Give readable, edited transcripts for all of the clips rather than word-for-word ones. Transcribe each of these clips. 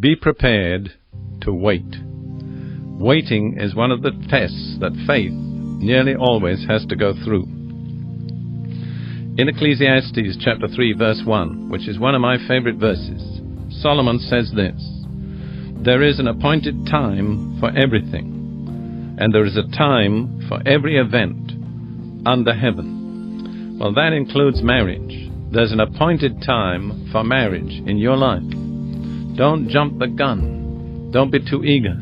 Be prepared to wait. Waiting is one of the tests that faith nearly always has to go through. In Ecclesiastes chapter 3 verse 1, which is one of my favorite verses, Solomon says this: "There is an appointed time for everything, and there is a time for every event under heaven." Well, that includes marriage. There's an appointed time for marriage in your life. Don't jump the gun. Don't be too eager.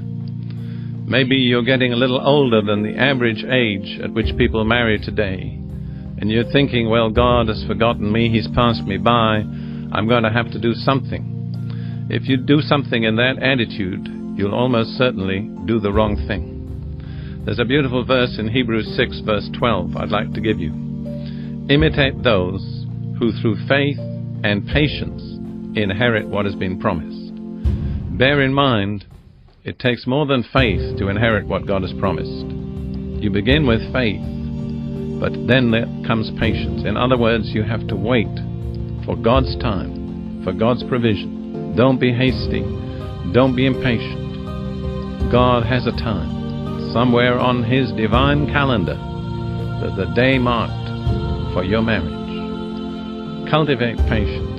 Maybe you're getting a little older than the average age at which people marry today, and you're thinking, well, God has forgotten me, He's passed me by, I'm going to have to do something. If you do something in that attitude, you'll almost certainly do the wrong thing. There's a beautiful verse in Hebrews 6 verse 12 I'd like to give you. Imitate those who through faith and patience inherit what has been promised. Bear in mind, it takes more than faith to inherit what God has promised. You begin with faith, but then there comes patience. In other words, you have to wait for God's time, for God's provision. Don't be hasty. Don't be impatient. God has a time, somewhere on His divine calendar, that the day marked for your marriage. Cultivate patience.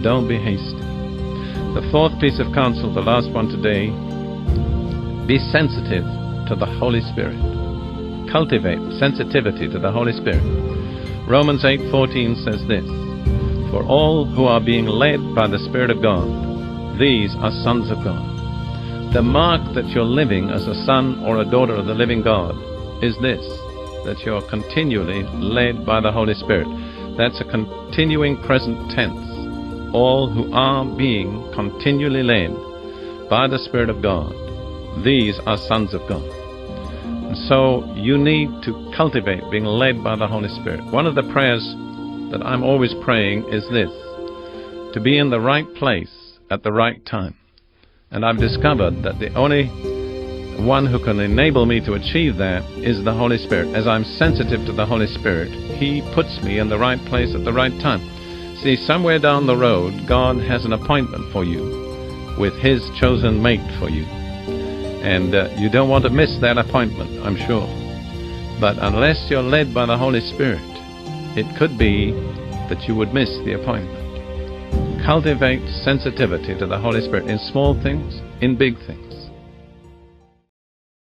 Don't be hasty. The fourth piece of counsel, the last one today, be sensitive to the Holy Spirit. Cultivate sensitivity to the Holy Spirit. Romans 8:14 says this: "For all who are being led by the Spirit of God, these are sons of God." The mark that you're living as a son or a daughter of the living God is this, that you're continually led by the Holy Spirit. That's a continuing present tense. All who are being continually led by the Spirit of God, these are sons of God. And so you need to cultivate being led by the Holy Spirit. One of the prayers that I'm always praying is this: to be in the right place at the right time. And I've discovered that the only one who can enable me to achieve that is the Holy Spirit. As I'm sensitive to the Holy Spirit, He puts me in the right place at the right time. See, somewhere down the road, God has an appointment for you with His chosen mate for you. And you don't want to miss that appointment, I'm sure. But unless you're led by the Holy Spirit, it could be that you would miss the appointment. Cultivate sensitivity to the Holy Spirit in small things, in big things.